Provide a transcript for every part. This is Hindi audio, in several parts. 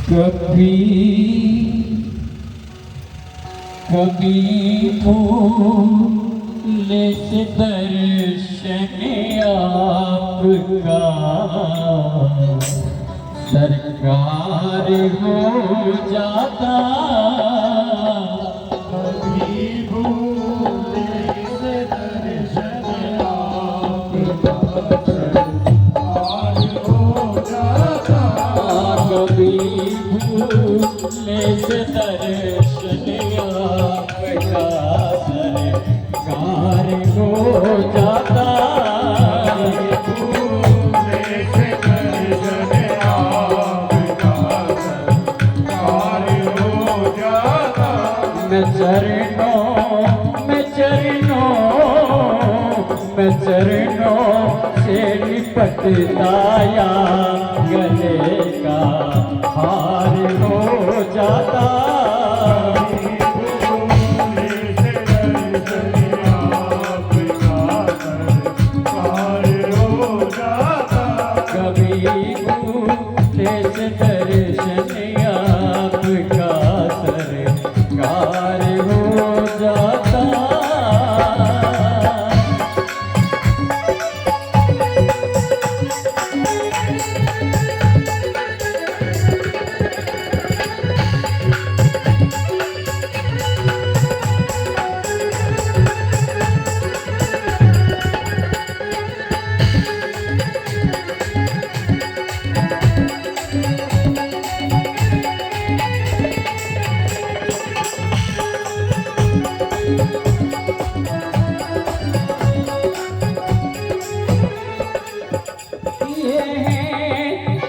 कभी कभी भूले से दर्शन आपका सरकार हो जाता। कभी भूले से दर्शन आपका सरकार हो जाता। कभी भूले से दर्शन आपका सरकार हो जाता। मैं चरणों से लिपटताया गले का हार हो जाता। कभी भूले से दर्शन आपका सरकार हो जाता।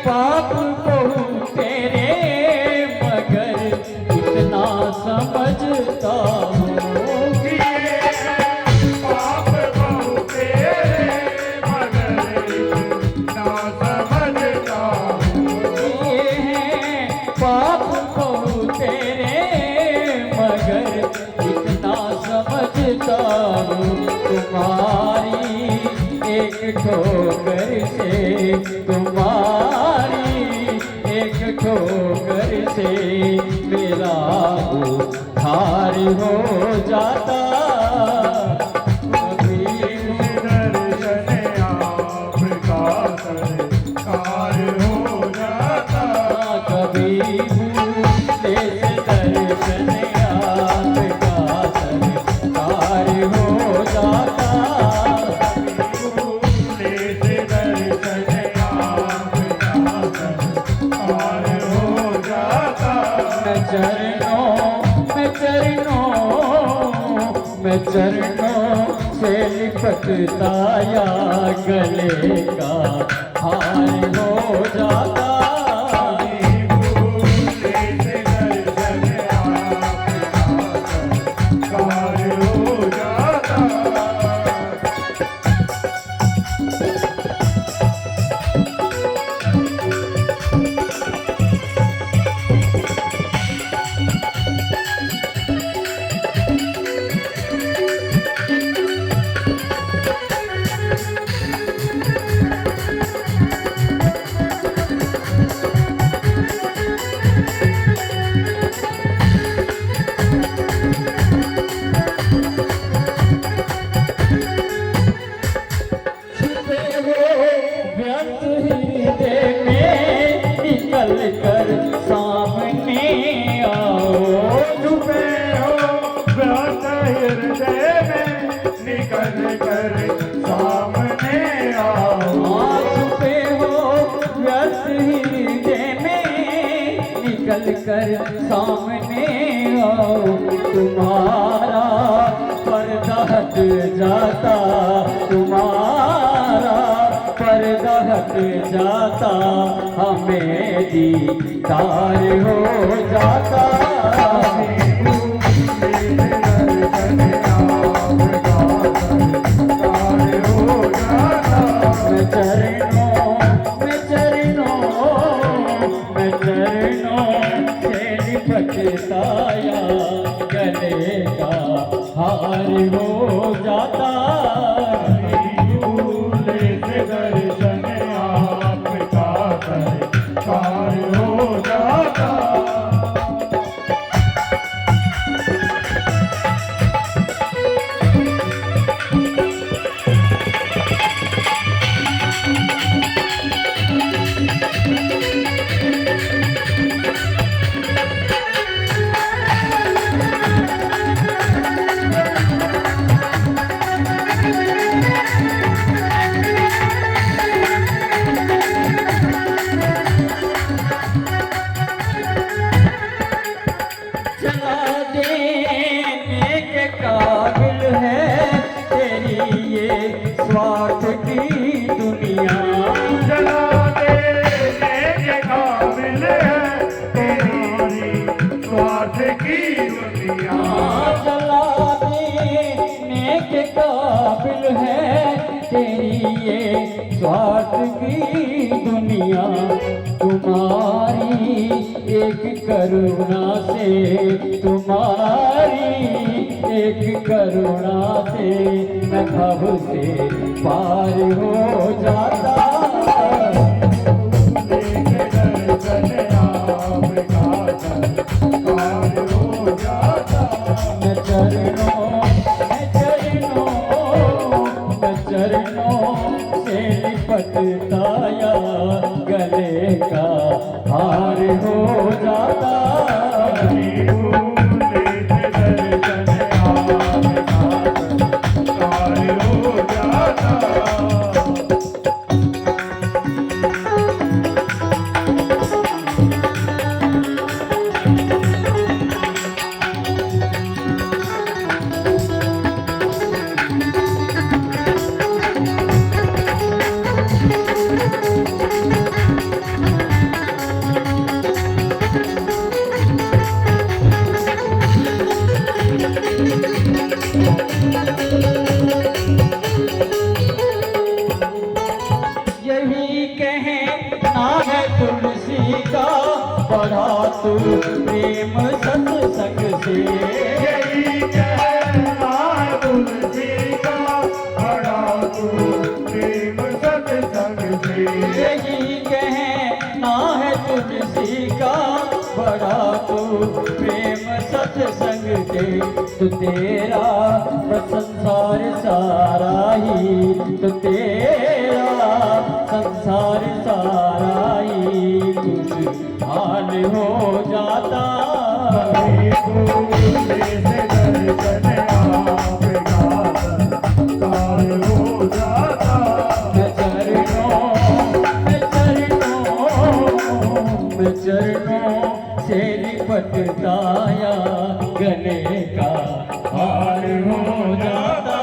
पाप बहुत तेरे मगर इतना समझता हूँ। पाप बहुत तेरे मगर इतना समझता हूँ। पाप बहुत तेरे मगर इतना समझता हूँ। तुम्हारी एक ठोकर से ठोकर से मेरा उद्धार हो जाता। कभी दर्शन आपका सरकार हो जाता। कभी भूले से दर्शन आपका सरकार हो जाता। भूले से दर्शन आपका सरकार हो जाता। मैं चरणों से लिपटताया गले का हार हो जाता। भूले से दर्शन आपका सरकार हो जाता। निकल कर सामने आओ। छुपे हो व्रत हृदय में निकल कर सामने आओ। छुपे हो व्यर्थ हृदय में निकल कर सामने आओ। तुम्हारा पर्दा हट जाता। तुम्हारा पर्दा हट जाता। हमें दीदार हो जाता। मैं चरणों से लिपटताया गले का हार हो जाता। भूले से दर्शन आपका सरकार हो जाता। जला देने के काबिल है तेरी ये स्वार्थ की दुनिया। जला देने के काबिल है तेरी स्वार्थ की दुनिया। जला देने के काबिल है तेरी ये स्वार्थ की दुनिया। तुम्हारी एक करुणा से, तुम्हारी एक करुणा से मैं भव से पार हो जाता। लेके दर्शन आपका संस्कार हो जाता। मैं चरणों से लिपटता या गले का हार हो जाता। लेके दर्शन आपका संस्कार हो जाता। यही कहना है तुलसी का, बढ़ा तू प्रेम सत्संग से। यही कहना है तुलसी का, बड़ा तू प्रेम सत्संग से। यही कहना है तुलसी का, बढ़ा तू प्रेम सत्संग से। तो तेरा संसार सारा ही, तो तेरा संसार सारा ही खुशहाल हो जाता। भूले से दर्शन आपका संस्कार हो जाता। मैं चरणों से लिपटता या गले का हार हो जाता।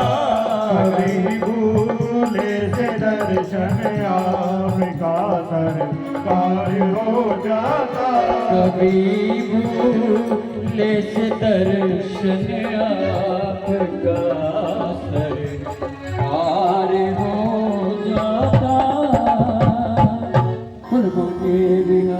कभी भूले से दर्शन आपका संस्कार हो जाता। कभी भूले से दर्शन आपका सरकार हो जाता। फूलों के बिना